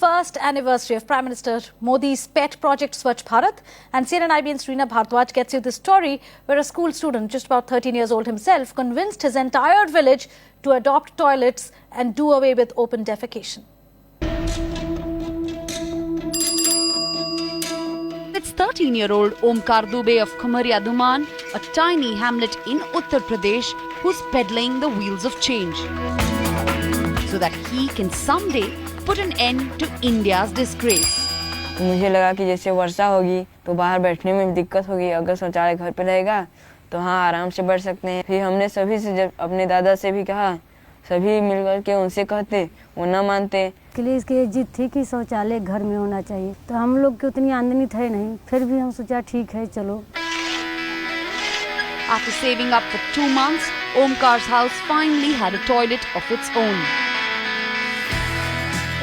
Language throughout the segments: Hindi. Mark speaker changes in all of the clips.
Speaker 1: first anniversary of Prime Minister Modi's pet project Swachh Bharat, and CNN IBN's Reena Bhardwaj gets you this story where a school student, just about 13 years old himself, convinced his entire village to adopt toilets and do away with open defecation.
Speaker 2: It's 13-year-old Omkar Dubey of Khamaria Dhuman, a tiny hamlet in Uttar Pradesh, who's peddling the wheels of change so that he can someday put an end to India's disgrace.
Speaker 3: मुझे लगा कि जैसे वर्षा होगी तो बाहर बैठने में दिक्कत होगी, अगर शौचालय घर पे रहेगा तो हाँ आराम से बैठ सकते हैं। फिर हमने सभी से, जब अपने दादा से भी कहा, सभी मिलकर के उनसे कहते, वो न मानते।
Speaker 4: के लिए इसकी जिद थी कि शौचालय घर में होना चाहिए, तो हम लोग की उतनी आमदनी थे नहीं, फिर भी हम सोचा ठीक है चलो।
Speaker 2: After saving up for 2 months, Omkar's house finally had a toilet of its own.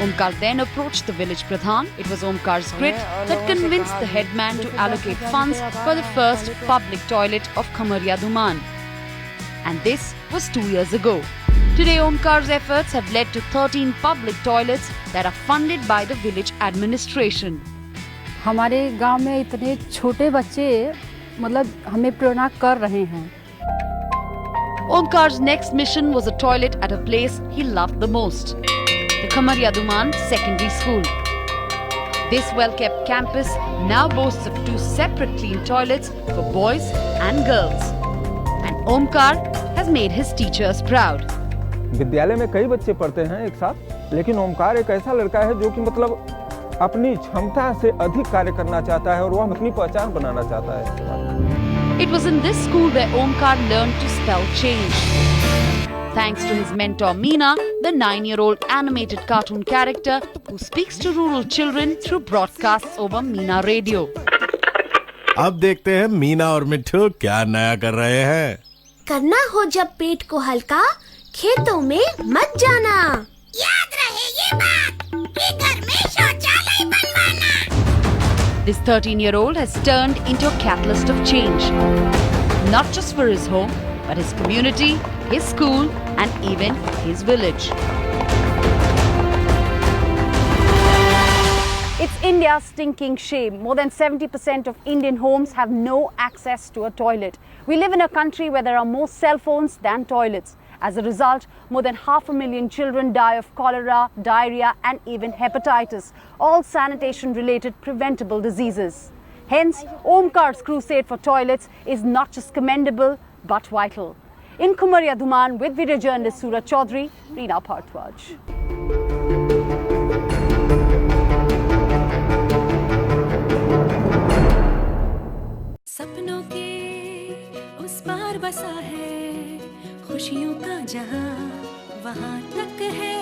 Speaker 2: Omkar then approached the village Pradhan. It was Omkar's grit that convinced the headman to allocate funds for the first public toilet of Khamaria Dhuman. And this was 2 years ago. Today, Omkar's efforts have led to 13 public toilets that are funded by the village administration.
Speaker 4: हमारे गांव में इतने छोटे बच्चे मतलब हमें प्रेरणा कर रहे हैं।
Speaker 2: Omkar's next mission was a toilet at a place he loved the most, the Khamaria Dhuman Secondary School. This well-kept campus now boasts of 2 separate clean toilets for boys and girls. And Omkar has made his teachers proud.
Speaker 5: विद्यालय में कई बच्चे पढ़ते हैं एक साथ, लेकिन ओमकार एक ऐसा लड़का है जो कि मतलब अपनी क्षमता से अधिक कार्य करना चाहता है और वह अपनी पहचान बनाना चाहता है।
Speaker 2: It was in this school where Omkar learned to spell change. Thanks to his mentor Meena, the 9-year-old animated cartoon character who speaks to rural children through broadcasts over Meena Radio.
Speaker 6: अब देखते हैं मीना और मिट्ठू क्या नया कर रहे हैं।
Speaker 7: करना हो जब पेट को हल्का, खेतों में मत जाना। याद रहे ये बात कि घर में शौचालय बनवाना।
Speaker 2: This 13-year-old has turned into a catalyst of change, not just for his home, but his community, his school, and even his village. It's India's stinking shame. More than 70% of Indian homes have no access to a toilet. We live in a country where there are more cell phones than toilets. As a result, more than 500,000 children die of cholera, diarrhea, and even hepatitis, all sanitation-related preventable diseases. Hence, Omkar's crusade for toilets is not just commendable, but vital. In Khamaria Dhuman, with video journalist Suraj Chaudhary, Reena Bhardwaj.
Speaker 8: सपनों के उस पार बसा है, खुशियों का जहां वहां तक है,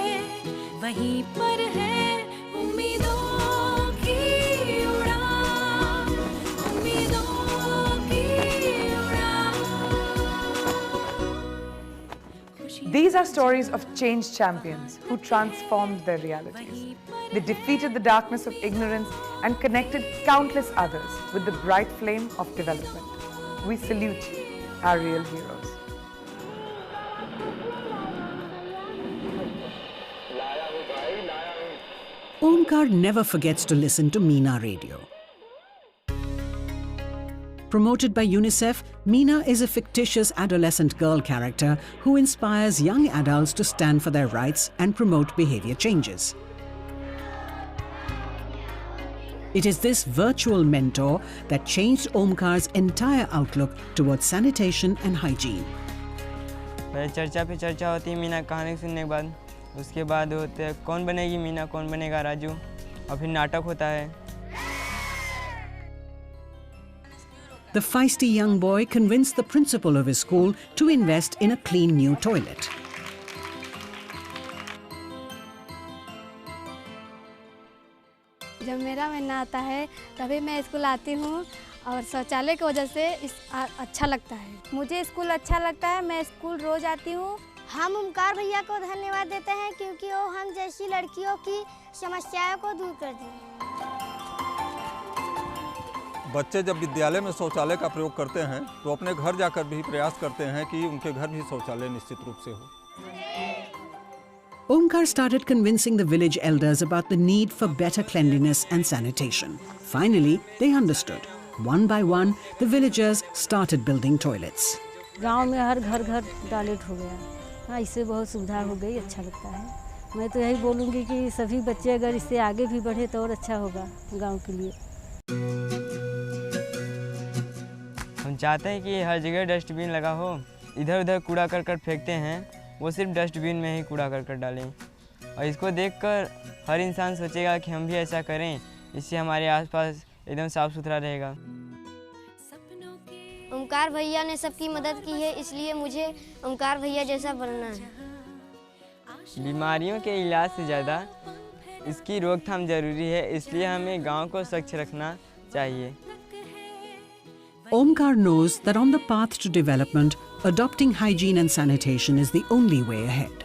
Speaker 8: वहीं पर है उम्मीदों की उड़ान, उम्मीदों की उड़ान।
Speaker 9: These are stories of change champions who transformed their realities. They defeated the darkness of ignorance and connected countless others with the bright flame of development. We salute you, our real heroes.
Speaker 10: Omkar never forgets to listen to Meena Radio. Promoted by UNICEF, Meena is a fictitious adolescent girl character who inspires young adults to stand for their rights and promote behavior changes. It is this virtual mentor that changed Omkar's entire outlook towards sanitation and hygiene.
Speaker 3: चर्चा पे चर्चा होती है मीना कहानी सुनने के बाद, उसके बाद होते हैं कौन बनेगी मीना, कौन बनेगा राजू, और फिर नाटक होता है।
Speaker 10: The feisty young boy convinced the principal of his school to invest in a clean new toilet.
Speaker 4: जब मेरा महीना आता है तभी मैं स्कूल आती हूँ और शौचालय की वजह से अच्छा लगता है। मुझे स्कूल अच्छा लगता है, मैं स्कूल रोज आती हूँ।
Speaker 7: हम ओमकार भैया को धन्यवाद देते हैं क्योंकि वो हम जैसी लड़कियों की समस्याओं को दूर करते हैं।
Speaker 5: बच्चे जब विद्यालय में शौचालय का प्रयोग करते हैं तो अपने घर जाकर भी प्रयास करते हैं कि उनके घर भी शौचालय निश्चित रूप से हो।
Speaker 10: Omkar started convincing the village elders about the need for better cleanliness and sanitation. Finally, they understood. One by one, the villagers started building toilets.
Speaker 11: गांव में हर घर घर टॉयलेट हो गया। हाँ, इससे बहुत सुविधा हो गई, अच्छा लगता है। मैं तो यही बोलूँगी कि सभी बच्चे अगर इससे आगे भी बढ़े तो और अच्छा होगा गांव के लिए।
Speaker 3: हम चाहते हैं कि हर जगह डस्टबिन लगा हो। इधर उधर कूड़ा करकट फेंकते हैं, वो सिर्फ डस्टबिन में ही कूड़ा करकट डालें। और इसको देखकर हर इंसान सोचेगा कि हम भी ऐसा करें, इससे हमारे आसपास एकदम साफ सुथरा रहेगा।
Speaker 4: ओमकार भैया ने सबकी मदद की है, इसलिए मुझे ओमकार भैया जैसा बनना है।
Speaker 3: बीमारियों के इलाज से ज़्यादा इसकी रोकथाम जरूरी है, इसलिए हमें गांव को स्वच्छ रखना चाहिए।
Speaker 10: Omkar knows that on the path to development, adopting hygiene and sanitation is the only way ahead.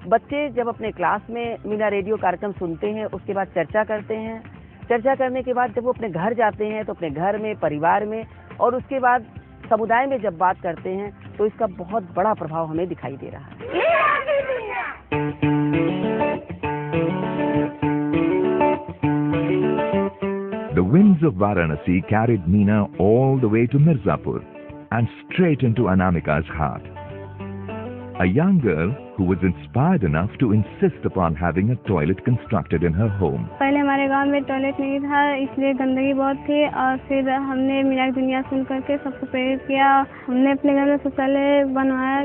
Speaker 12: बच्चे जब अपने क्लास में मीना रेडियो कार्यक्रम सुनते हैं, उसके बाद चर्चा करते हैं। चर्चा करने के बाद जब वो अपने घर जाते हैं तो अपने घर में, परिवार में और उसके बाद समुदाय में जब बात करते हैं तो इसका बहुत बड़ा प्रभाव हमें दिखाई दे रहा है।
Speaker 13: The winds of Varanasi carried Meena all the way to Mirzapur and straight into Anamika's heart. A young girl who was inspired enough to insist upon having a toilet constructed in her home.
Speaker 14: पहले हमारे गांव में टॉयलेट नहीं था, इसलिए गंदगी बहुत थी और फिर हमने मीना की दुनिया सुन करके सबको प्रेरित किया। हमने अपने घर में शौचालय बनवाया।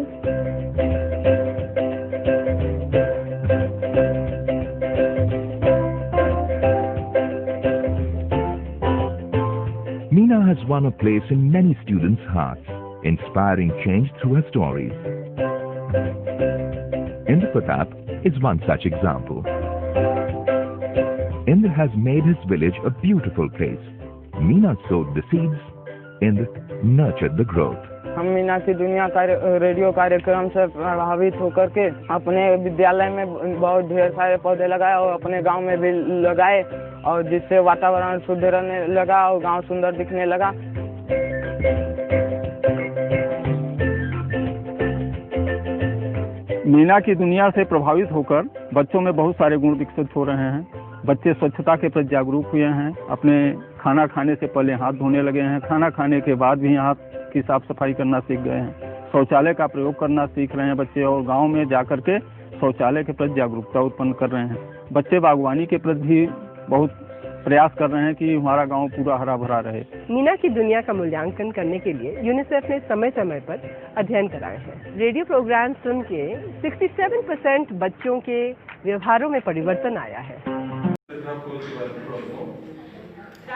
Speaker 13: Meena has won a place in many students' hearts, inspiring change through her stories. Indra Pratap is one such example. Indra has made his village a beautiful place. Meena sowed the seeds, Indra nurtured the growth.
Speaker 3: हम मीना की दुनिया रेडियो कार्यक्रम से प्रभावित होकर के अपने विद्यालय में बहुत ढेर सारे पौधे लगाए और अपने गांव में भी लगाए, और जिससे वातावरण शुद्ध रहने लगा और गांव सुंदर दिखने लगा।
Speaker 5: मीना की दुनिया से प्रभावित होकर बच्चों में बहुत सारे गुण विकसित हो रहे हैं। बच्चे स्वच्छता के प्रति जागरूक हुए हैं, अपने खाना खाने से पहले हाथ धोने लगे हैं, खाना खाने के बाद भी हाथ की साफ सफाई करना सीख गए हैं, शौचालय का प्रयोग करना सीख रहे हैं बच्चे, और गांव में जाकर के शौचालय के प्रति जागरूकता उत्पन्न कर रहे हैं। बच्चे बागवानी के प्रति भी बहुत प्रयास कर रहे हैं कि हमारा गांव पूरा हरा भरा रहे।
Speaker 15: मीना की दुनिया का मूल्यांकन करने के लिए यूनिसेफ ने समय समय पर अध्ययन कराए हैं। रेडियो प्रोग्राम सुन के 67% बच्चों के व्यवहारों में परिवर्तन आया है।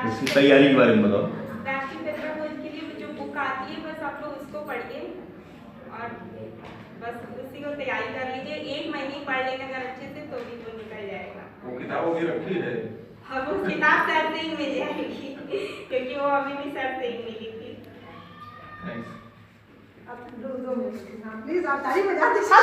Speaker 16: इसकी तैयारी के बारे में बताओ।
Speaker 17: के लिए जो बुक आती है बस आप लोग उसको पढ़िए और बस उसी को तैयारी कर लीजिए। 1 महीने पढ़ लेंगे अगर अच्छे से तो भी वो निकल जाएगा।
Speaker 16: वो किताबों की रखी है?
Speaker 17: हाँ, वो किताब सर से ही मिल जाएगी क्योंकि वो अभी भी सर से ही मिली थी।
Speaker 18: अब 2 मिनट प्लीज आप ताली बजा दीजिए।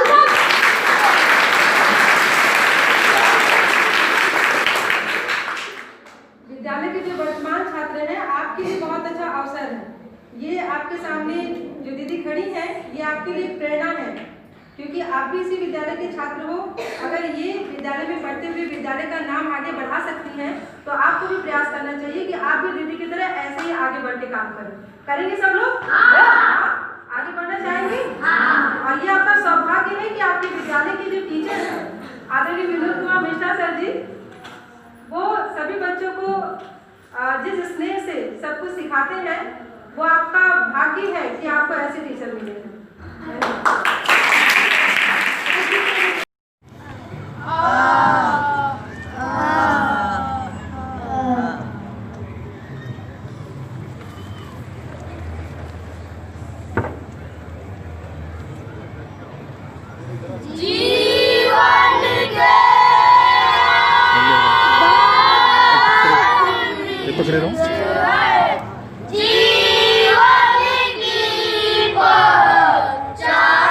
Speaker 18: विद्यालय के जो वर्तमान छात्र हैं, आपके लिए बहुत अच्छा अवसर है। ये आपके सामने जो दीदी खड़ी है, ये आपके लिए प्रेरणा है, क्योंकि आप भी इसी विद्यालय के छात्र हो। अगर ये विद्यालय में पढ़ते हुए विद्यालय का नाम आगे बढ़ा सकती हैं, तो आपको भी प्रयास करना चाहिए कि आप भी दीदी की तरह ऐसे ही आगे बढ़ के काम करें। करेंगे सब लोग? आगे बढ़ना चाहेंगे? और ये आपका सौभाग्य है कि आपके विद्यालय के जो टीचर हैं, आदरणीय विनोद कुमार मिश्रा सर जी, वो सभी बच्चों को जिस स्नेह से सब कुछ सिखाते हैं, वो आपका भाग्य है कि आपको ऐसे टीचर मिले हैं।
Speaker 5: पकड़े रहो।
Speaker 7: जीवन की पहचान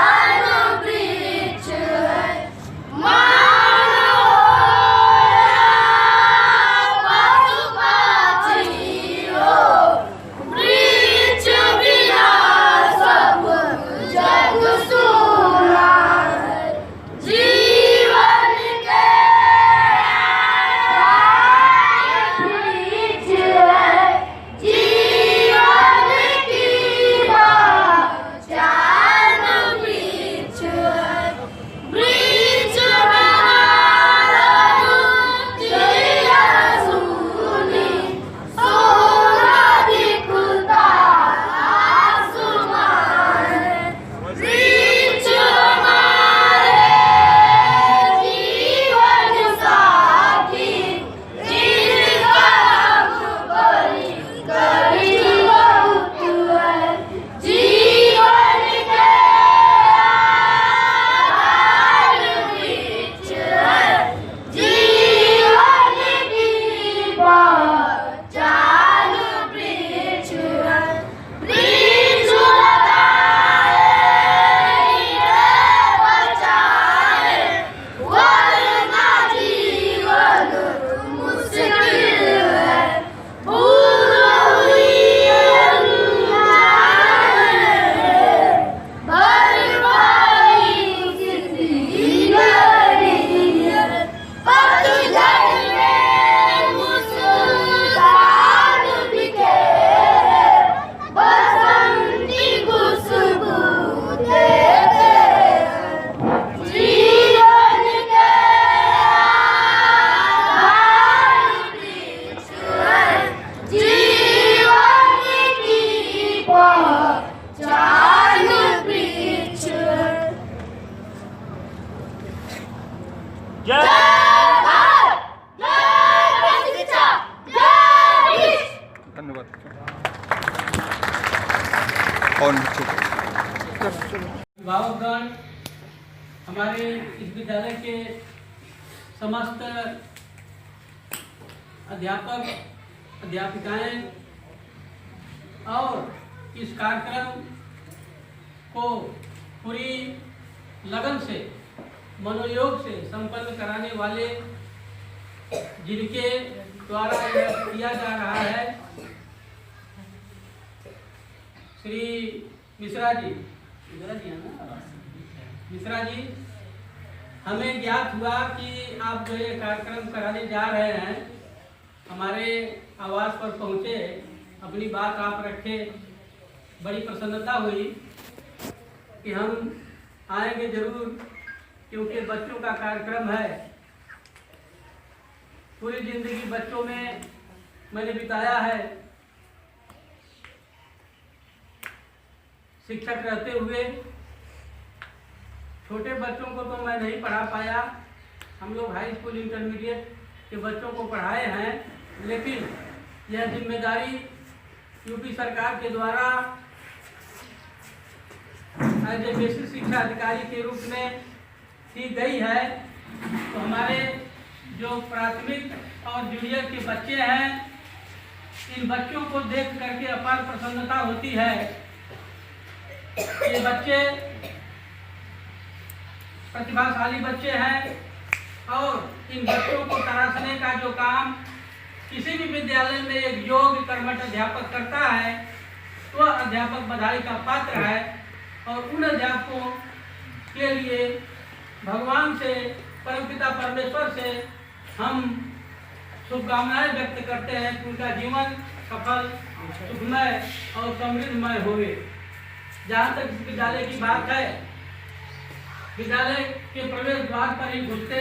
Speaker 19: समस्त अध्यापक अध्यापिकाएं और इस कार्यक्रम को पूरी लगन से मनोयोग से संपन्न कराने वाले जिनके द्वारा यह किया जा रहा है श्री मिश्रा जी है ना? मिश्रा जी, हमें ज्ञात हुआ कि आप जो ये कार्यक्रम कराने जा रहे हैं, हमारे आवास पर पहुँचे, अपनी बात आप रखे, बड़ी प्रसन्नता हुई कि हम आएंगे जरूर, क्योंकि बच्चों का कार्यक्रम है। पूरी जिंदगी बच्चों में मैंने बिताया है, शिक्षक रहते हुए। छोटे बच्चों को तो मैं नहीं पढ़ा पाया, हम लोग हाई स्कूल इंटरमीडिएट के बच्चों को पढ़ाए हैं, लेकिन यह जिम्मेदारी यूपी सरकार के द्वारा एज ए बेसिक शिक्षा अधिकारी के रूप में की गई है। तो हमारे जो प्राथमिक और जूनियर के बच्चे हैं, इन बच्चों को देख करके अपार प्रसन्नता होती है। ये बच्चे प्रतिभाशाली बच्चे हैं और इन बच्चों को तराशने का जो काम किसी भी विद्यालय में एक योग्य कर्मठ अध्यापक करता है, तो अध्यापक बधाई का पात्र है। और उन अध्यापकों के लिए भगवान से, परमपिता परमेश्वर से हम शुभकामनाएं व्यक्त करते हैं कि उनका जीवन सफल, सुखमय और समृद्धमय होवे। जहाँ तक इस विद्यालय की बात है, विद्यालय के प्रवेश द्वार पर ही घुसते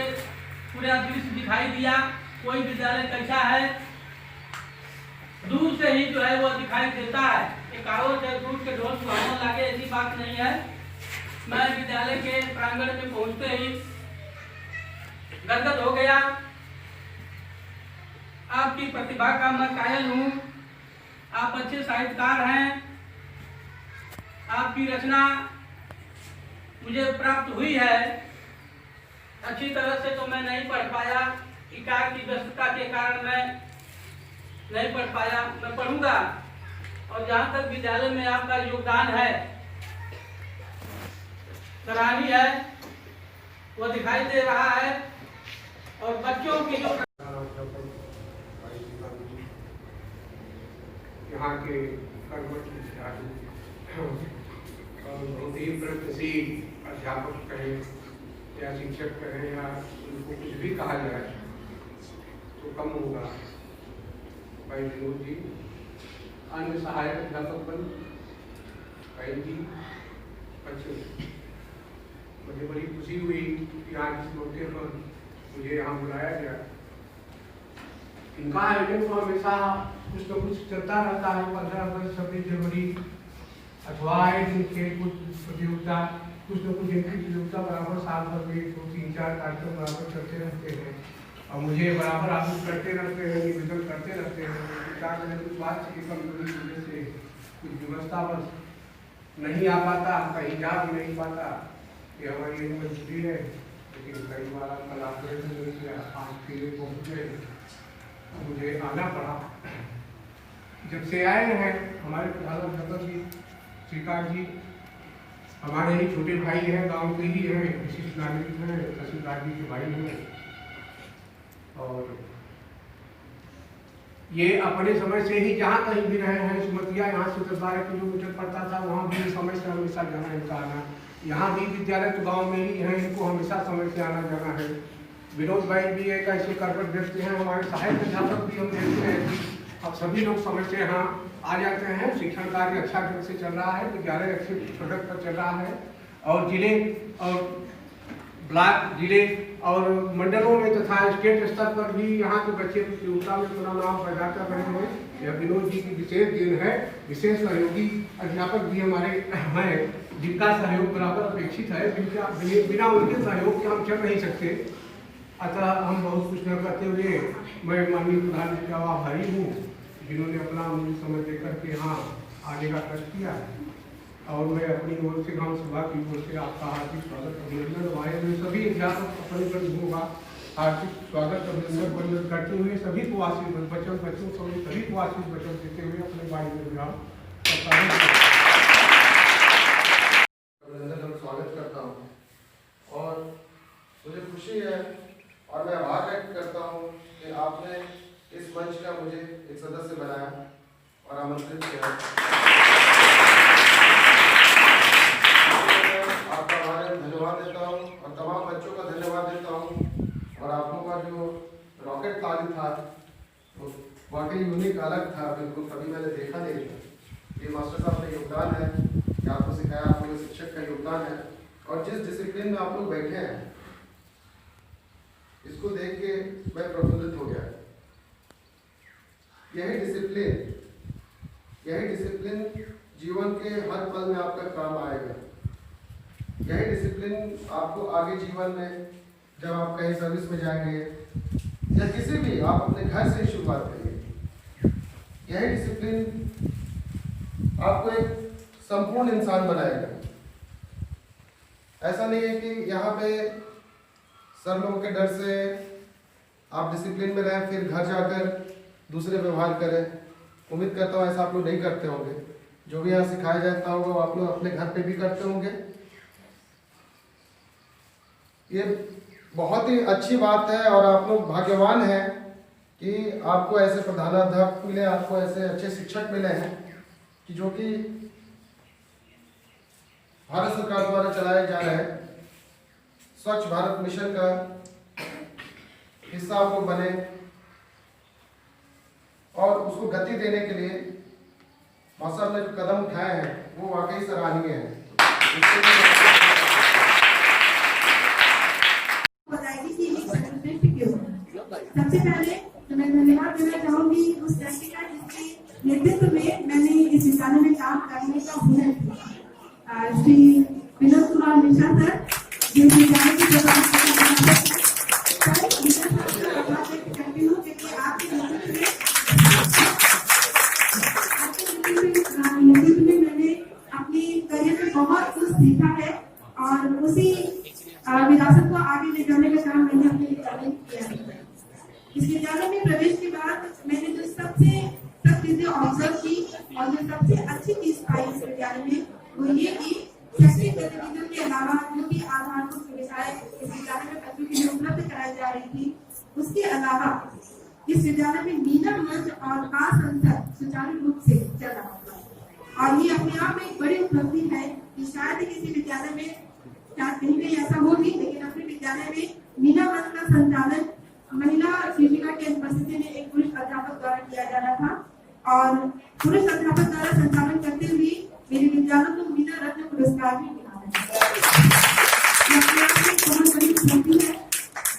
Speaker 19: पूरा दृश्य दिखाई दिया। कोई विद्यालय कैसा है, दूर से ही जो है वो दिखाई देता है। एक आओ चाहे दूर के ढोल सुहाना लागे, ऐसी बात नहीं है। मैं विद्यालय के प्रांगण में पहुंचते ही गदगद हो गया। आपकी प्रतिभा का मैं कायल हूँ। आप अच्छे साहित्यकार हैं। आपकी रचना मुझे प्राप्त हुई है। अच्छी तरह से तो मैं नहीं पढ़ पाया, इकार की व्यस्तता के कारण मैं नहीं पढ़ पाया। मैं पढ़ूंगा। और जहाँ तक विद्यालय में आपका योगदान है, सराहनीय है, वो दिखाई दे रहा है। और बच्चों की जो
Speaker 20: यहाँ के कर्मठ विद्यार्थी और बहुत ही प्रगतिशील अध्यापक कहें या शिक्षक कहें या उनको कुछ भी कहा जाए तो कम होगा। भाई विनोद जी, अन्य सहायक अध्यापक बन भाई जी, बच्चों, मुझे बड़ी खुशी हुई कि आज इस मौके पर मुझे यहाँ बुलाया गया। इनका आयोजन तो हमेशा कुछ न कुछ चलता रहता है। 15 अगस्त, 26 जनवरी अथवा खेलकूद प्रतियोगिता, कुछ न कुछ इनकी प्रतियोगिता बराबर साल भर में 2-3-4 कार्यक्रम बराबर चलते रहते हैं और मुझे बराबर आग्रह करते रहते हैं, निवेदन करते रहते हैं। क्या करें, कुछ बात की कमजोरी की वजह से कुछ व्यवस्था बस नहीं आ पाता, कहीं जा भी नहीं पाता। ये हमारी एक मजबूरी है। लेकिन कई बार कल ऑपरेशन आज फिर पहुँच गए, मुझे आना पड़ा। जब से आए हैं हमारे प्रधान अध्यापक जी श्रीकांत जी, हमारे ही छोटे भाई हैं, गांव के ही हैं, विशिष्ट नागरिक हैं, तहसीलदार जी के भाई हैं। और ये अपने समय से ही जहाँ कहीं भी रहे हैं, सुमतिया यहाँ से 10-12 किलोमीटर पड़ता था, वहाँ भी समय से हमेशा जाना इनका आना। यहाँ भी विद्यालय तो गाँव में ही है, इनको हमेशा समय से आना जाना है। विनोद भाई भी एक ऐसे कर्मठ व्यक्ति हैं। हमारे सहायक अध्यापक भी हम देखते हैं कि अब सभी लोग समय से यहाँ आ जाते हैं। शिक्षण कार्य अच्छा ढंग से चल रहा है, विद्यालय अच्छे प्रगति पर चल रहा है और जिले और ब्लॉक, जिले और मंडलों में तथा स्टेट स्तर पर भी यहाँ के बच्चे प्रतियोगिता में अपना नाम पैदा कर रहे हैं। यह विनोद जी की विशेष दिन है। विशेष सहयोगी अध्यापक भी हमारे हैं, जिनका सहयोग बराबर अपेक्षित है। बिना उनके सहयोग के हम चल नहीं सकते। अतः हम बहुत कुछ न करते हुए मैं माननीय प्रधान जी का आभारी हूँ, जिन्होंने अपना मुझे समय देकर के यहाँ आने का कष्ट किया। और मैं अपनी ओर से ग्राम सभा की ओर से आपका हार्दिक स्वागत अभिनंदन। हमारे में सभी अध्यापक अपने होगा हार्दिक स्वागत अभिनंदन करते हुए सभी को आशीर्वाद बच्चों सभी को आशीर्वाद वचन देते हुए अपने वाणी में विराम
Speaker 21: अभिनंदन और स्वागत करता हूँ और मुझे खुशी है और मैं आभार व्यक्त करता हूँ कि आपने इस मंच का मुझे एक सदस्य बनाया और आमंत्रित किया। आपका धन्यवाद देता हूँ और तमाम बच्चों का धन्यवाद देता हूँ और आप लोगों का जो रॉकेट ताली था वो वाकई यूनिक अलग था, बिल्कुल कभी मैंने देखा नहीं था। ये मास्टर साहब का योगदान है कि आपको सिखाया, आप लोग शिक्षक का योगदान है और जिस डिसिप्लिन में आप लोग बैठे हैं इसको देख के मैं प्रफुल्लित हो गया। यही डिसिप्लिन जीवन के हर पल में आपका काम आएगा। यही डिसिप्लिन आपको आगे जीवन में जब आप कहीं सर्विस में जाएंगे या किसी भी आप अपने घर से ही शुरुआत करिए। यही डिसिप्लिन आपको एक संपूर्ण इंसान बनाएगा। ऐसा नहीं है कि यहाँ पे सर लोगों के डर से आप डिसिप्लिन में रहें फिर घर जाकर दूसरे व्यवहार करें। उम्मीद करता हूँ ऐसा आप लोग नहीं करते होंगे। जो भी यहाँ सिखाया जाता होगा वो आप लोग अपने घर पे भी करते होंगे। ये बहुत ही अच्छी बात है और आप लोग भाग्यवान हैं कि आपको ऐसे प्रधानाध्यापक मिले, आपको ऐसे अच्छे शिक्षक मिले हैं कि जो कि भारत सरकार द्वारा चलाए जा रहे स्वच्छ भारत मिशन का हिस्सा आप लोग बने और उसको गति देने के लिए मास्टर साहब ने जो कदम उठाए हैं वो वाकई सराहनीय है।
Speaker 22: सबसे पहले तो मैं धन्यवाद देना चाहूंगी उस व्यक्ति का जिसके नेतृत्व में मैंने इस विद्यालय में काम करने का हुनर किया, श्री विनोद कुमार मिश्रा सर, जो विद्यालय के करती हूँ क्योंकि आपके नेतृत्व में मैंने अपनी करियर में बहुत कुछ सीखा है और उसी विरासत को आगे ले जाने का काम मैंने अपने विद्यालय में किया है। इस विद्यालय में प्रवेश के बाद मैंने जो सब चीजें ऑब्जर्व की और जो सबसे अच्छी चीज पाई इस विद्यालय में वो ये कि शैक्षणिक गतिविधियों के अलावा जो भी आधारभूत सुविधाएं इस विद्यालय में बच्चों के लिए उपलब्ध कराई जा रही थी, उसके अलावा इस विद्यालय में मीना मंच और का संसद सुचारू रूप से चल रहा था और ये अपने आप में एक बड़ी उपलब्धि है कि शायद किसी विद्यालय में कहीं ऐसा होगी, लेकिन अपने विद्यालय में मीना मंच का संचालन महिला शिक्षिका की उपस्थिति में एक पुरुष अध्यापक द्वारा किया जा रहा था और पुरुष अध्यापक द्वारा संचालन करते हुए मेरे विद्यालय को मीना रत्न पुरस्कार भी मिला है। बहुत बड़ी उपलब्धि है।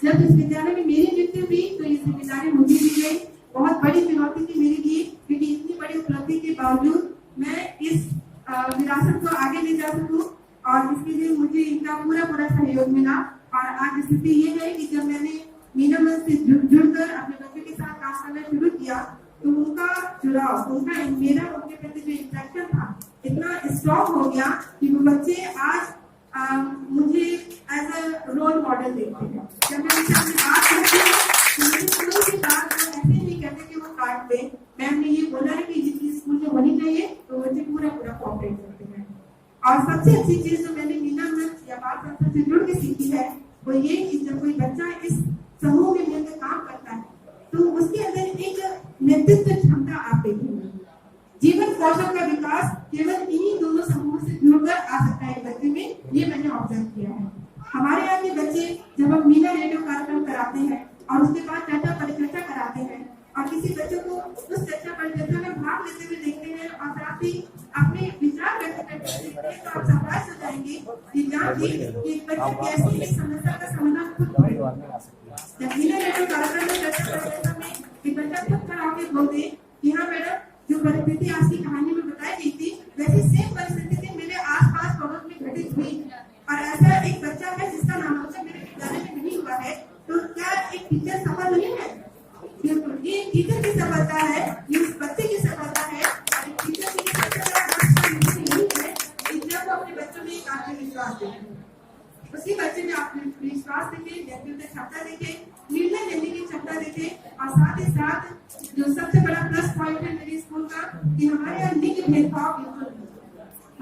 Speaker 22: जब इस विद्यालय में मेरी नियुक्ति हुई तो इस विद्यालय मुझे दी गई बहुत बड़ी चुनौती थी मेरे लिए, क्योंकि इतनी बड़ी उपलब्धि के बावजूद मैं इस विरासत को आगे ले जा सकूं और इसके लिए मुझे इनका पूरा सहयोग मिला। और आज स्थिति ये है कि जब मैंने मीना मंच से जुड़कर अपने बच्चों के साथ काम करना शुरू किया तो उनका जुड़ाव, मेरा उनके प्रति जो इंटरेक्शन था इतना स्ट्रॉन्ग हो गया कि वो बच्चे आज मुझे एज अ रोल मॉडल देखते हैं। जब मैं उनसे अपनी बात करती हूँ तो मुझे स्कूल की बात ऐसे नहीं कहते कि वो काट दे। मैम ने ये बोला है कि जितनी स्कूल में होनी चाहिए तो बच्चे पूरा कॉपरेट करते हैं। और सबसे अच्छी चीज जो मैंने मीना मंच या बाल संसद से जुड़ के सीखी है वो ये कि जब कोई बच्चा इस समूह में मिलकर काम करता है तो उसके अंदर एक नेतृत्व क्षमता आती है। जीवन कौशल का विकास केवल इन्हीं दोनों समूहों से जुड़कर आ सकता है बच्चे में, ये मैंने ऑब्जर्व किया है। हमारे यहाँ के बच्चे जब हम मीना रेडियो कार्यक्रम कराते हैं और उसके बाद चर्चा परिचर्चा कराते हैं और किसी बच्चे को उस चर्चा परिचर्चा में भाग लेते हुए देखते हैं और साथ ही अपने विचार व्यक्त करते हुए देखते हैं तो आप सरप्राइज हो जाएंगे कि जानिए कि बच्चे कैसे इस समस्या का समाधान खुद जब मीना रेडियो कार्यक्रम में चर्चा परिचर्चा में एक बच्चा खुद खड़ा होकर बोलते कि हाँ मैडम, जो परिस्थिति आज की कहानी में बताई गई थी वैसी सेम परिस्थिति मेरे आसपास पड़ोस में घटित हुई और ऐसा एक बच्चा है जिसका नामांकन मेरे विद्यालय में नहीं हुआ है, तो क्या एक टीचर सफल नहीं है? बिल्कुल, ये टीचर की सफलता है, ये उस बच्चे की सफलता है। और टीचर की सबसे बड़ा यही है टीचर को अपने बच्चों में एक आत्मविश्वास देखे, उसी बच्चे में आत्मविश्वास देखे, नेतृत्व क्षमता देखे। और साथ ही साथ जो सबसे बड़ा प्लस पॉइंट है मेरे स्कूल का कि हमारे यहाँ लिंग भेदभाव बिल्कुल नहीं।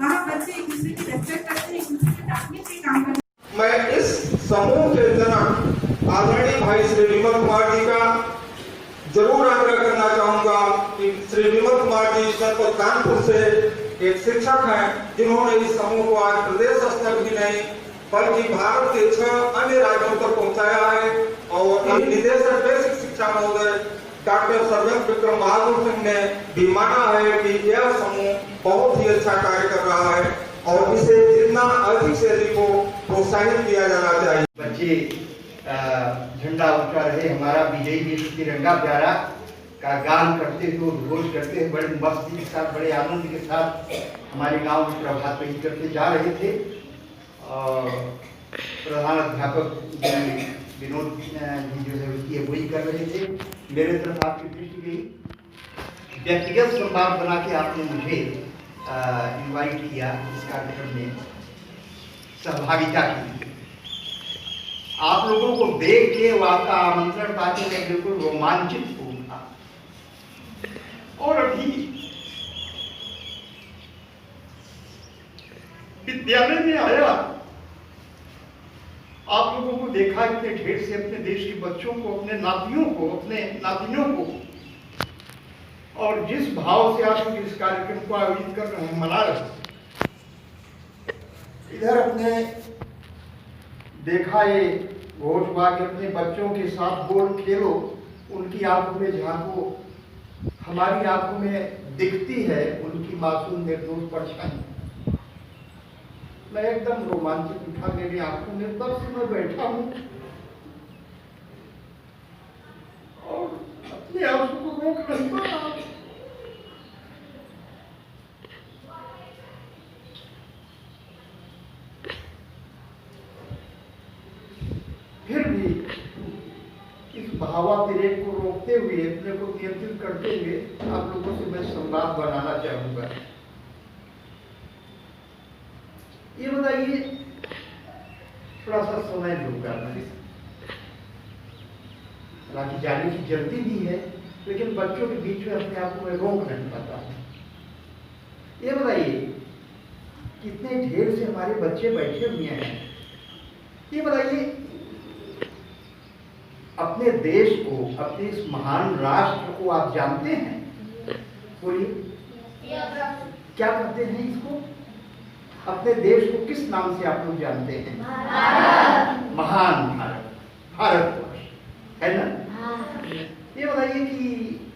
Speaker 22: वहाँ बच्चे एक दूसरे की रेस्पेक्ट करते हैं, एक दूसरे के टाकने से काम करते हैं।
Speaker 21: मैं इस समूह के जनक आदरणीय भाई श्री विमल कुमार जी का जरूर आग्रह करना चाहूंगा कि श्री विमल कुमार जी जनपद कानपुर से एक शिक्षक हैं जिन्होंने इस समूह को आज प्रदेश स्तर भी नहीं बल्कि भारत के 6 अन्य राज्यों तक पहुंचाया है। और निदेशक बेसिक शिक्षा महोदय डॉक्टर सर्वेंद्र विक्रम बहादुर सिंह ने भी माना है कि यह समूह बहुत ही अच्छा कार्य कर रहा है और इसे जितना अधिक से अधिक को प्रोत्साहित किया जाना चाहिए।
Speaker 1: बच्चे झंडा ऊंचा रहे, हमारा विजयी देश तिरंगा प्यारा का गान करते हुए उद्घोष करते हुए बड़े मस्ती के साथ, बड़े आनंद के साथ हमारे गांव में प्रभात फेरी करते जा रहे थे। और प्रधान अध्यापक विनोद जी जो है उसकी अगुवाई कर रहे थे। मेरे तरफ आपकी दृष्टि गई, व्यक्तिगत संवाद बना के आपने मुझे इनवाइट किया इस कार्यक्रम में सहभागिता की। आप लोगों को देख के वो आपका आमंत्रण पाके मैं बिल्कुल रोमांचित हूँ। और अभी विद्यालय में आया, आप लोगों को देखा इतने ढेर से अपने देश के बच्चों को, अपने नातियों को, अपने नातिनों को, और जिस भाव से आप लोग इस कार्यक्रम को आयोजित कर रहे हैं, मना रहे हैं। इधर अपने देखा ये घोष बा के अपने बच्चों के साथ गोल खेलो, उनकी आंखों में झांको, हमारी आंखों में दिखती है उनकी मासूम निर्दोष परछाई। मैं एकदम रोमांचित उठा, मेरी आंखों में तब से मैं बैठा हूं और अपने आंसू को रोक नहीं पा रहा। फिर भी इस भावातिरेक को रोकते हुए, अपने को नियंत्रित करते हुए आप लोगों से मैं संवाद बनाना चाहूंगा। ये बताइए, थोड़ा सा समय लूंगा मैं, हालांकि जाने की जल्दी भी है, लेकिन बच्चों के बीच में अपने आप को मैं रोक नहीं पाता। ये बताइए, कितने ढेर से हमारे बच्चे बैठे हुए हैं। ये बताइए, अपने देश को, अपने इस महान राष्ट्र को आप जानते हैं? बोलिए, क्या कहते हैं इसको? अपने देश को किस नाम से आप लोग जानते हैं? महान भारत, भारतवर्ष, है ना? ये बताइए कि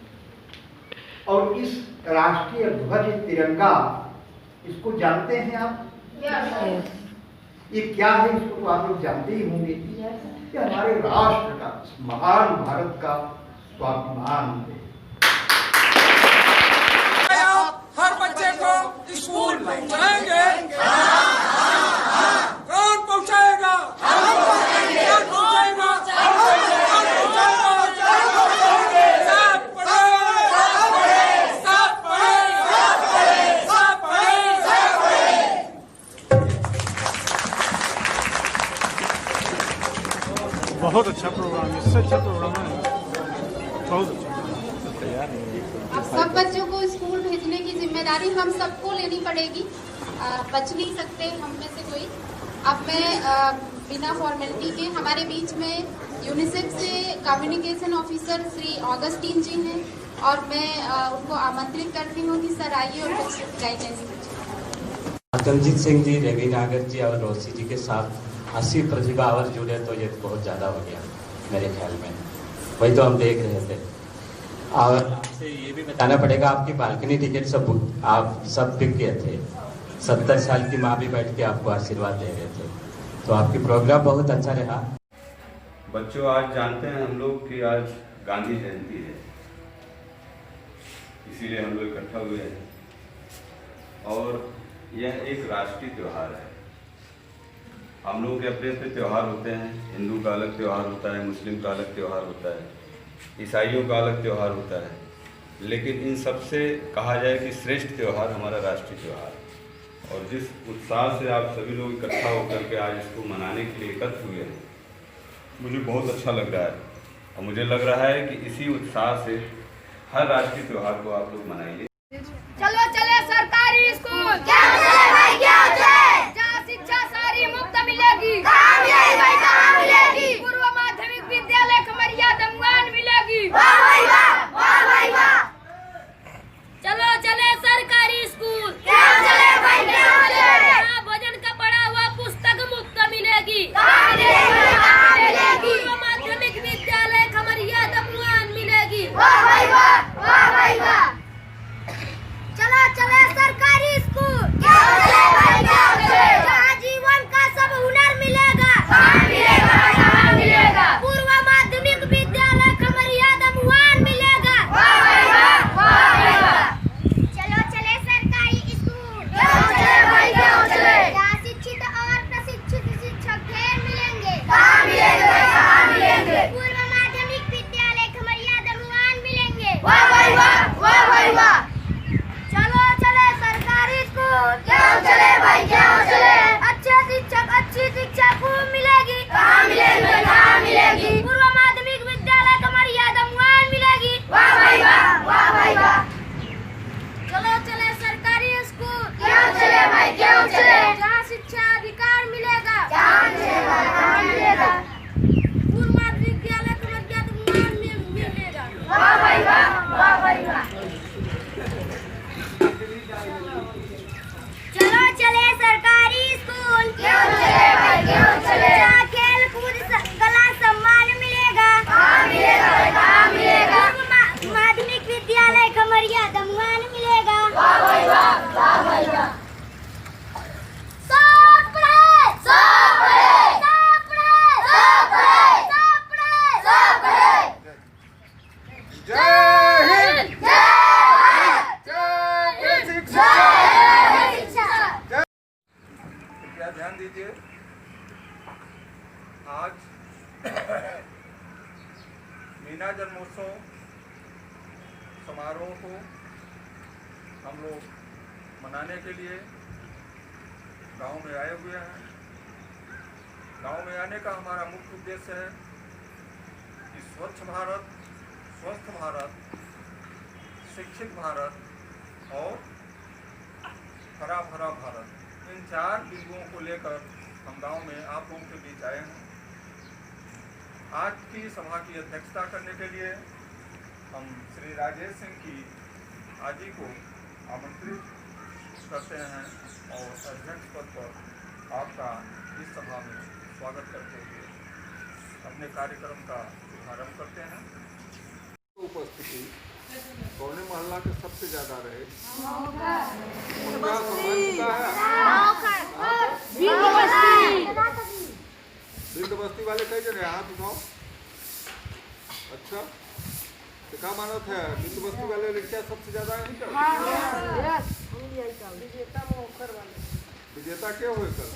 Speaker 1: और इस राष्ट्रीय ध्वज तिरंगा, इसको जानते हैं आप? ये क्या है, इसको तो आप लोग जानते ही होंगे। ये हमारे राष्ट्र का, महान भारत का स्वाभिमान है।
Speaker 6: हर बच्चे को स्कूल पहुंचाएंगे। कौन पहुंचाएगा? कौन पहुंचाएगा?
Speaker 23: बहुत अच्छा प्रोग्राम है, इससे अच्छा प्रोग्राम है, बहुत अच्छा।
Speaker 24: अब सब बच्चों को स्कूल भेजने की जिम्मेदारी हम सबको लेनी पड़ेगी, बच नहीं सकते हम में से कोई। अब मैं बिना फॉर्मेलिटी के, हमारे बीच में यूनिसेफ से कम्युनिकेशन ऑफिसर श्री ऑगस्टीन जी हैं और मैं उनको आमंत्रित करती हूँ कि सर आइए और कुछ गाइडेंस दीजिए।
Speaker 25: अतलजीत सिंह जी, रवि नागर जी और रोशी जी के साथ 80 प्रतिभा और जुड़े तो ये बहुत ज़्यादा हो गया मेरे ख्याल में। वही तो हम देख रहे थे। और आपसे ये भी बताना पड़ेगा, आपकी बालकनी टिकट सब आप सब बिक गए थे। 70 साल की माँ भी बैठ के आपको आशीर्वाद दे रहे थे, तो आपकी प्रोग्राम बहुत अच्छा रहा।
Speaker 16: बच्चों, आज जानते हैं हम लोग कि आज गांधी जयंती है, इसीलिए हम लोग इकट्ठा हुए हैं और यह एक राष्ट्रीय त्यौहार है। हम लोग के अपने अपने त्यौहार होते हैं, हिंदू का अलग त्यौहार होता है, मुस्लिम का अलग त्यौहार होता है, ईसाइयों का अलग त्यौहार होता है, लेकिन इन सब से कहा जाए कि श्रेष्ठ त्यौहार हमारा राष्ट्रीय त्यौहार है। और जिस उत्साह से आप सभी लोग इकट्ठा होकर के आज इसको मनाने के लिए एकत्र हुए हैं, मुझे बहुत अच्छा लग रहा है। और मुझे लग रहा है कि इसी उत्साह से हर राष्ट्रीय त्यौहार को आप लोग मनाइए।
Speaker 2: चलो चले सरकारी स्कूल, क्या चले भाई क्या चले, जहाँ शिक्षा सारी मुफ्त मिलेगी, कहाँ मिलेगी भाई कहाँ मिलेगी, पूर्व माध्यमिक विद्यालय खमरिया दमवान मिलेगी, वाह भाई वाह, वाह भाई वाह। चलो चले सरकारी स्कूल, क्या चले भाई क्या चले, जहाँ भोजन का पढ़ा हुआ पुस्तक मुफ्त मिलेगी, कहाँ मिलेगी कहाँ मिलेगी, पूर्व माध्यमिक विद्यालय खमरिया दमवान मिलेगी, वाह भाई वाह, वाह भाई वाह। चलो चले सरकारी स्कूल, क्या चले भाई क्या चले, जहाँ जीवन का सब हुनर मिलेगा, कहाँ मिलेगा कहाँ मिलेगा, पूर्व माध्यमिक विद्यालय खमरिया दमवान मिलेगा, वाह भाई वाह, वाह भाई वाह। चलो चले सरकारी स्कूल, क्या चले भाई क्या चले, जहाँ शिक्षित और प्रशिक्षित शिक्षक ढेर मिलेंगे, कहाँ मिलेंगे कहाँ मिलेंगे, पूर्व माध्यमिक विद्यालय खमरिया दमवान मिलेंगे, वाह भाई वाह, वाह भाई वाह। चलो चले सरकारी स्कूल, क्या चले भाई क्या चले, अच्छे शिक्षक अच्छी शिक्षा खूब मिलेगी, कहाँ मिलेगी कहाँ मिलेगी, पूर्व माध्यमिक विद्यालय खमरिया दमवान मिलेगी, वाह भाई वाह, वाह भाई वाह। चलो चले सरकारी स्कूल, क्या चले भाई क्या चले, जहाँ शिक्षा अधिकार मिलेगा, कहाँ मिलेगा कहाँ मिलेगा, पूर्व माध्यमिक विद्यालय खमरिया दमवान मिलेगा, वाह भाई वाह, वाह भाई वाह। चलो चले सरकारी स्कूल, क्यों चले भाई क्यों चले, जहाँ खेल कूद कला सम्मान मिलेगा, कहाँ मिलेगा कहाँ मिलेगा, पूर्व माध्यमिक विद्यालय खमरिया दमवान मिलेगा, वाह भाई वाह, वाह भाई वाह। सब पढ़े सब पढ़े सब पढ़े सब पढ़े सब पढ़े सब पढ़े। जय हिंद जय
Speaker 4: ध्यान दीजिए, आज मीना जन्मोत्सव समारोह को हम लोग मनाने के लिए गांव में आए हुए हैं। गांव में आने का हमारा मुख्य उद्देश्य है कि स्वच्छ भारत, स्वस्थ भारत, शिक्षित भारत और हरा भरा भारत, इन 4 बिंदुओं को लेकर हम गांव में आप लोगों के बीच आए हैं। आज की सभा की अध्यक्षता करने के लिए हम श्री राजेश सिंह की आजी को आमंत्रित करते हैं और अध्यक्ष पद पर आपका इस सभा में स्वागत करते हुए अपने कार्यक्रम का शुभारंभ करते हैं।
Speaker 23: उपस्थिति कौने मोहल्ला के सबसे ज्यादा रहे, बिंद बस्ती वाले कई जने हाथ उठाओ। अच्छा तो क्या मानत है, बिंद बस्ती वाले लड़कियां सबसे ज्यादा है क्या? विजेता क्या हुए कर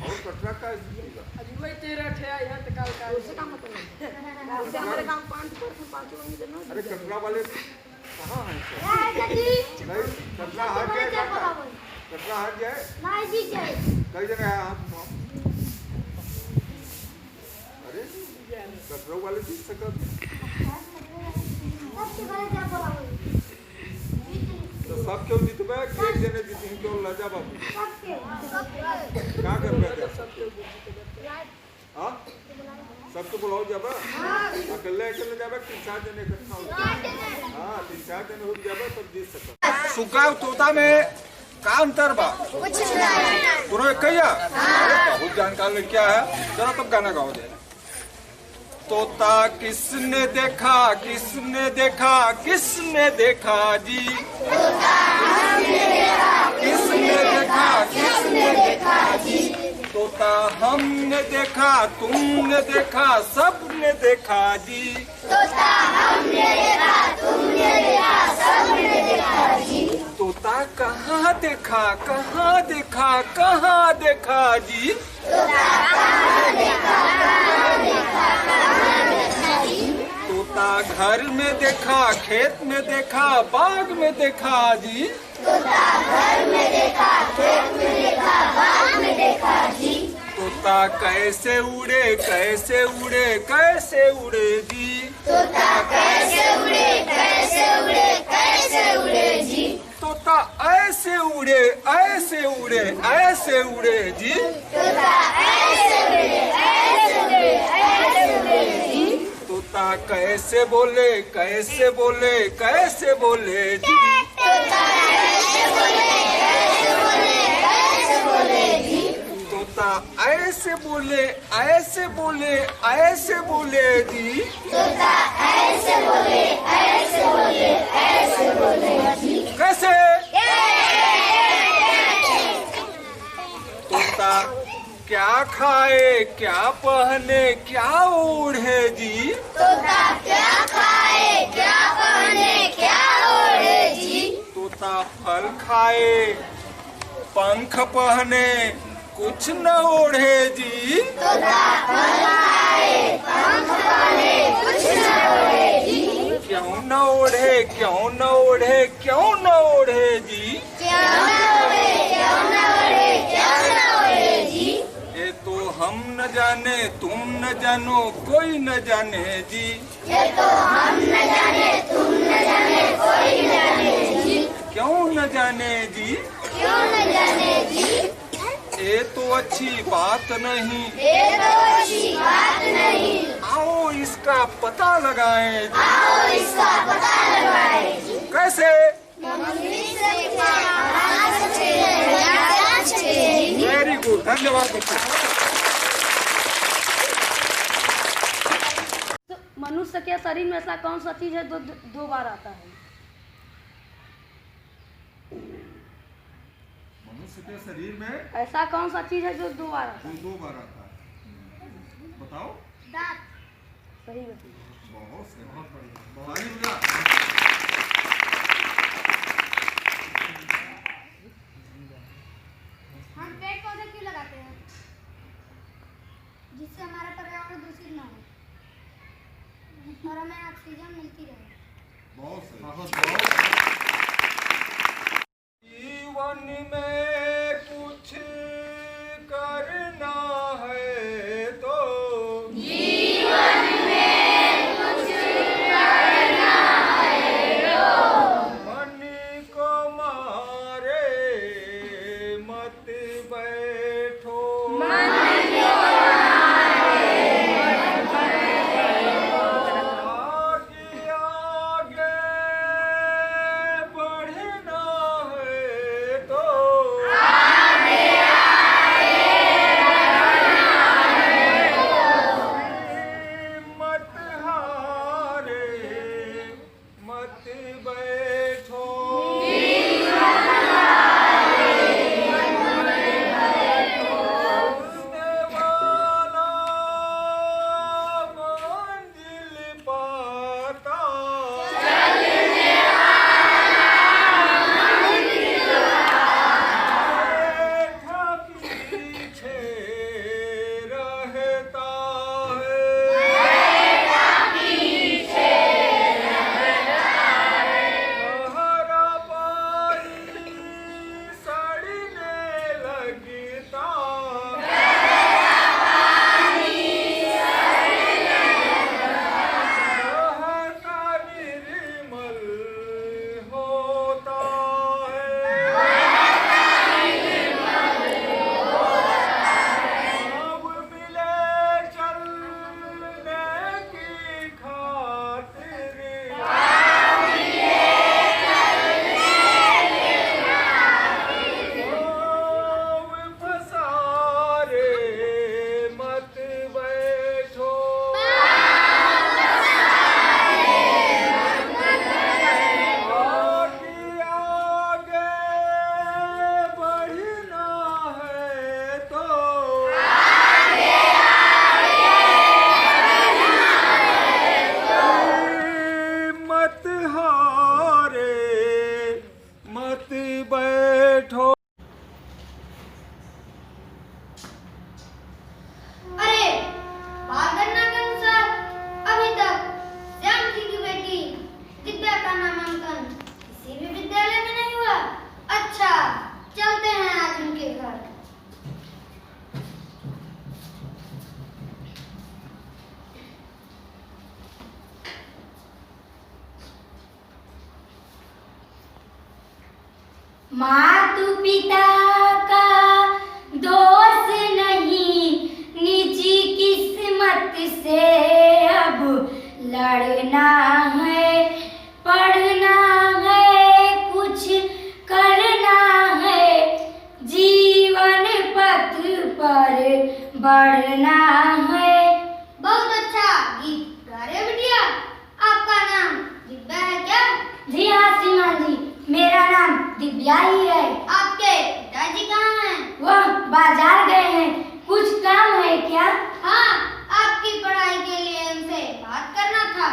Speaker 23: और कटरा का अरे कटरा वाले कहाँ हैं? कटरा हार जाए, कटरा हार जाए, कई जने हैं हाथ उठाओ। अरे कटरा वाले जीत सकते तो सब क्यों जीतबे, एक जने जीती क्यों लजा बाबू क्या कर हाँ सबको बुलाओ जब अकेले अकेले जाबे 3-4 जने इकट्ठा हो, हाँ 3-4 जने हो जाबे तब जीत सकते। सुका तोता में का अंतर बा पूरा एक कैया, बहुत जानकार लड़किया है। चलो तब गाना गाओ दे। तोता किसने देखा किसने देखा किसने देखा जी, किसने देखा किसने देखा जी, तोता हमने देखा तुमने देखा सबने देखा जी, तोता हमने देखा तुमने देखा सबने देखा जी, तोता कहाँ देखा कहाँ देखा कहाँ देखा जी, तोता कहाँ देखा कहाँ देखा कहाँ देखा जी, तोता घर में देखा खेत में देखा बाग में देखा जी, तोता घर में देखा खेत में देखा बाग में देखा जी, तोता कैसे उड़े कैसे उड़े कैसे उड़े जी।
Speaker 2: तोता कैसे उड़े कैसे उड़े कैसे उड़े जी।
Speaker 23: तोता ऐसे उड़े ऐसे उड़े ऐसे उड़े जी।
Speaker 2: तोता ऐसे उड़े ऐसे उड़े ऐसे उड़े जी।
Speaker 23: तोता कैसे बोले कैसे बोले कैसे बोले जी।
Speaker 2: तोता कैसे बोले कैसे बोले कैसे बोले जी।
Speaker 23: तोता ऐसे बोले ऐसे बोले ऐसे बोले जी।
Speaker 2: तोता ऐसे बोले ऐसे बोले ऐसे बोले जी।
Speaker 23: कैसे? तोता क्या खाए क्या पहने क्या ओढ़े जी।
Speaker 2: तोता क्या खाए क्या पहने क्या ओढ़े जी।
Speaker 23: तोता फल खाए पंख पहने कुछ न ओढ़े जी।
Speaker 2: तोता फल खाए पंख पहने कुछ न ओढ़े जी।
Speaker 23: क्यों न ओढ़े क्यों न ओढ़े क्यों न ओढ़े जी।
Speaker 2: क्यों न ओढ़े क्यों न ओढ़े क्यों न ओढ़े जी।
Speaker 23: ये तो हम न जाने तुम न जानो कोई न जाने जी।
Speaker 2: ये तो हम न जाने तुम न जाने कोई न जाने जी।
Speaker 23: क्यों न जाने जी।
Speaker 2: क्यों न जाने जी।
Speaker 23: ये तो अच्छी बात नहीं
Speaker 2: ये तो अच्छी बात नहीं।
Speaker 23: आओ इसका पता लगाएं।
Speaker 2: आओ इसका पता लगाएं।
Speaker 23: कैसे? वेरी गुड धन्यवाद बच्चों।
Speaker 8: तो मनुष्य के शरीर में ऐसा कौन सा चीज है जो दो बार आता है?
Speaker 23: मनुष्य के शरीर में
Speaker 8: ऐसा कौन सा चीज है जो दो बार आता है?
Speaker 23: दो बार आता है, बताओ।
Speaker 8: दांत। सही बताइए।
Speaker 23: बहुत सही, बहुत बढ़िया, भारी हो गया।
Speaker 9: हम पेड़ पौधे क्यों लगाते हैं? जिससे हमारा पर्यावरण दूषित ना हो और हमें ऑक्सीजन मिलती रहे।
Speaker 23: बहुत सही, बहुत जीवन में कुछ करना है तो
Speaker 2: जीवन में कुछ करना है तो
Speaker 23: मन को मारे मत बैठो।
Speaker 2: मन को मारे मत बैठो।
Speaker 23: आगे आगे बढ़ना है तो
Speaker 9: मातु पिता का दोष नहीं, निजी किस्मत से अब लड़ना है, पढ़ना है, कुछ करना है, जीवन पथ पर बढ़ना है।
Speaker 2: बहुत अच्छा गीत गा रहे बिटिया। आपका नाम दिव्या है क्या?
Speaker 9: जी हाँ श्रीमान जी, मेरा नाम दिव्या ही है।
Speaker 2: आपके पिताजी कहाँ हैं?
Speaker 9: वह बाजार गए हैं, कुछ काम है क्या?
Speaker 2: हाँ, आपकी पढ़ाई के लिए उनसे बात करना था।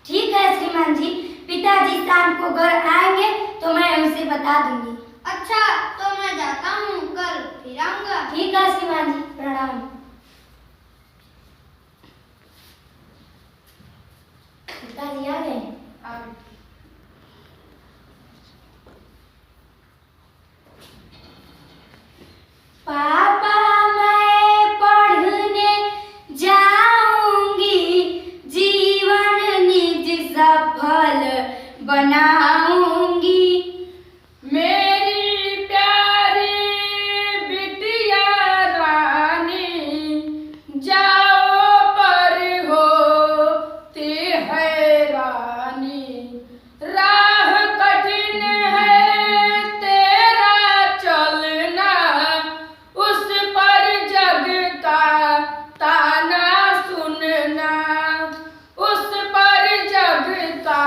Speaker 9: ठीक है श्रीमान जी, पिताजी शाम को घर आएंगे तो मैं उनसे बता दूंगी।
Speaker 2: अच्छा, तो मैं जाता हूँ, कल फिर आऊंगा।
Speaker 9: ठीक है श्रीमान जी, प्रणाम। पिताजी आ गए? पापा मैं पढ़ने जाऊंगी, जीवन निज सफल बनाऊंगी।
Speaker 19: मेरी प्यारी बिटिया रानी, जाओ पर होती हैरानी, राह कठिन है तेरा चलना, उस पर जग का ताना सुनना, उस पर जग का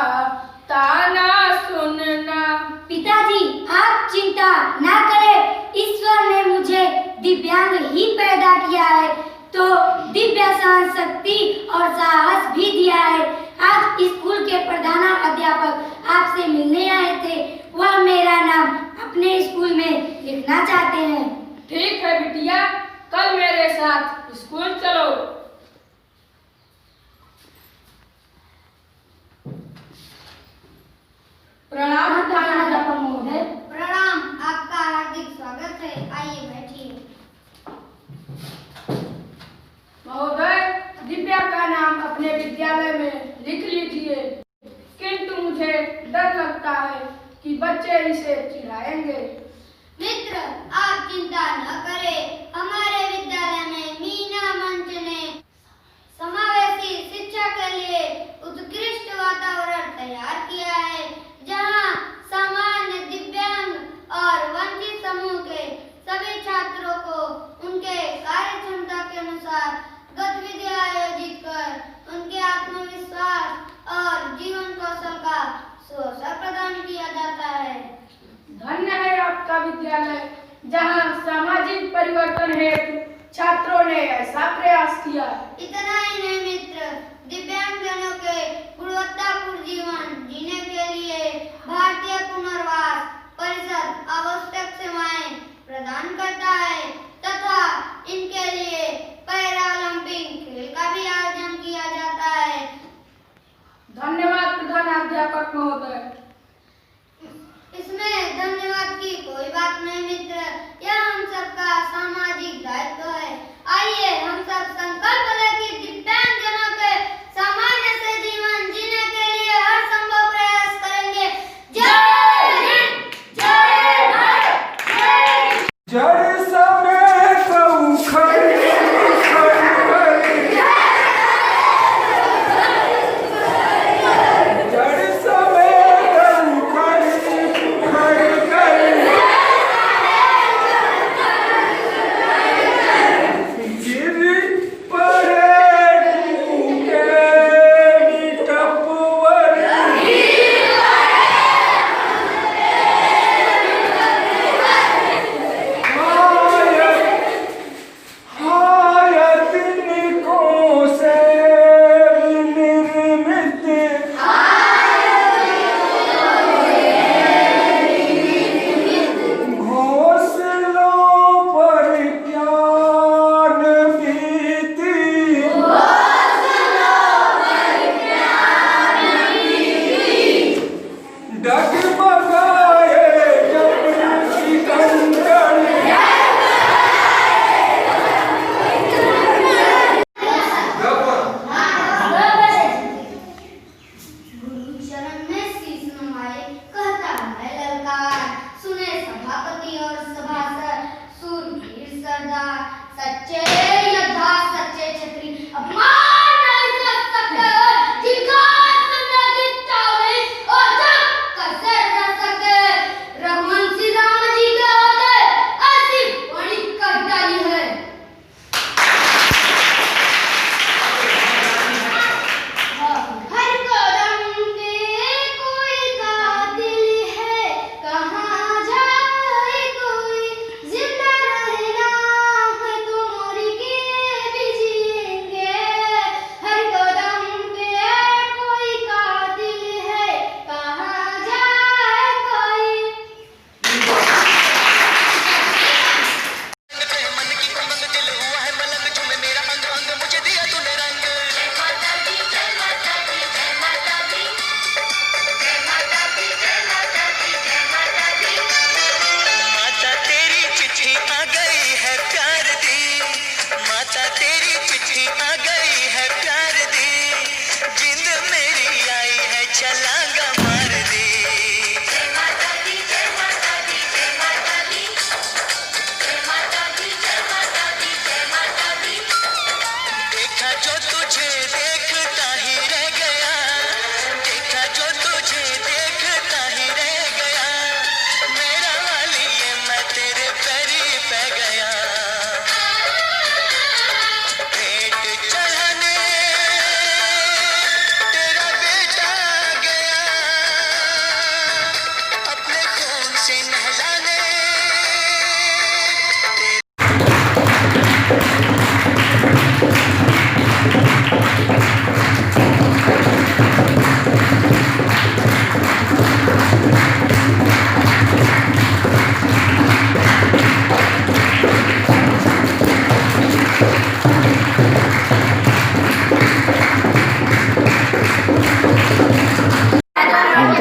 Speaker 19: ताना सुनना।
Speaker 9: पिताजी आप चिंता ना करें, ईश्वर ने मुझे दिव्यांग ही पैदा किया है तो दिव्य सहन शक्ति और साहस भी दिया है। आज स्कूल के प्रधानाध्यापक आपसे मिलने आए थे, वह मेरा नाम अपने स्कूल में लिखना चाहते हैं।
Speaker 19: ठीक है बिटिया, कल मेरे साथ स्कूल चलो। प्रणाम
Speaker 9: प्रधानाध्यापक महोदय।
Speaker 2: प्रणाम, आपका हार्दिक स्वागत है, आइए बैठिए।
Speaker 19: महोदय, दिव्या का नाम अपने विद्यालय में लिख लीजिए, किंतु मुझे डर लगता है कि बच्चे इसे चिढ़ाएंगे।
Speaker 2: मित्र, आप चिंता न करें, हमारे विद्यालय में मीना मंच ने समावेशी शिक्षा के लिए उत्कृष्ट वातावरण तैयार किया है, जहां सामान्य, दिव्यांग और वंचित समूह के सभी छात्रों को उनके कार्य क्षमता के अनुसार गतिविधियां आयोजित कर उनके आत्मविश्वास और जीवन कौशल का अवसर प्रदान किया जाता है।
Speaker 19: धन्य है आपका विद्यालय, जहां सामाजिक परिवर्तन हेतु छात्रों ने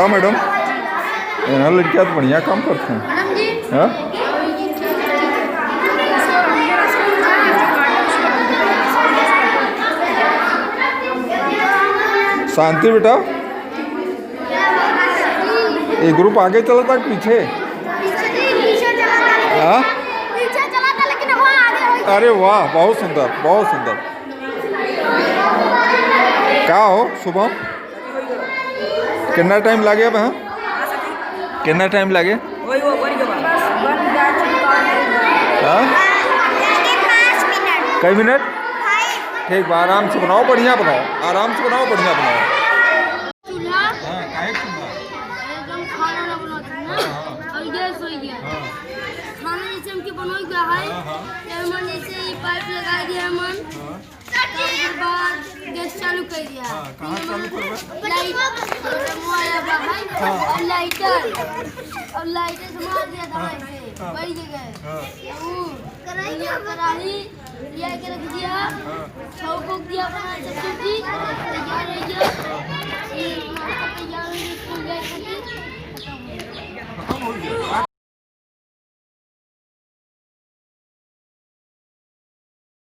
Speaker 23: बताओ मैडम, यहाँ लड़कियाँ तो बढ़िया काम करते हैं। हाँ शांति बेटा, ये ग्रुप आगे चला था कि पीछे? हाँ अरे वाह, बहुत सुंदर बहुत सुंदर। क्या हो शुभम, कितना टाइम लगे? अब हाँ कितना टाइम लगे? हाँ कई मिनट? ठीक बा, आराम से बनाओ, बढ़िया बनाओ, आराम से बनाओ, बढ़िया बनाओ।
Speaker 2: चूल्हा
Speaker 23: हाँ काहे चूल्हा?
Speaker 2: एकदम खाना ना बनाते हैं ना, और गैस हो गया खाना जैसे हमके बनो गया है मन, जैसे पाइप लगा दिया मन, उसके बाद गैस चालू कर दिया।
Speaker 23: कहाँ चालू करबे?
Speaker 2: लाइट मोया बाहर और लाइटर से मार दिया दवाई से बढ़ गए। कढ़ाई लिया के रख दिया, छौंक दिया, अपना सब्जी तैयार हो गया, फिर नाश्ता तैयार हो गया, स्कूल गए।
Speaker 23: खत्म हो गया।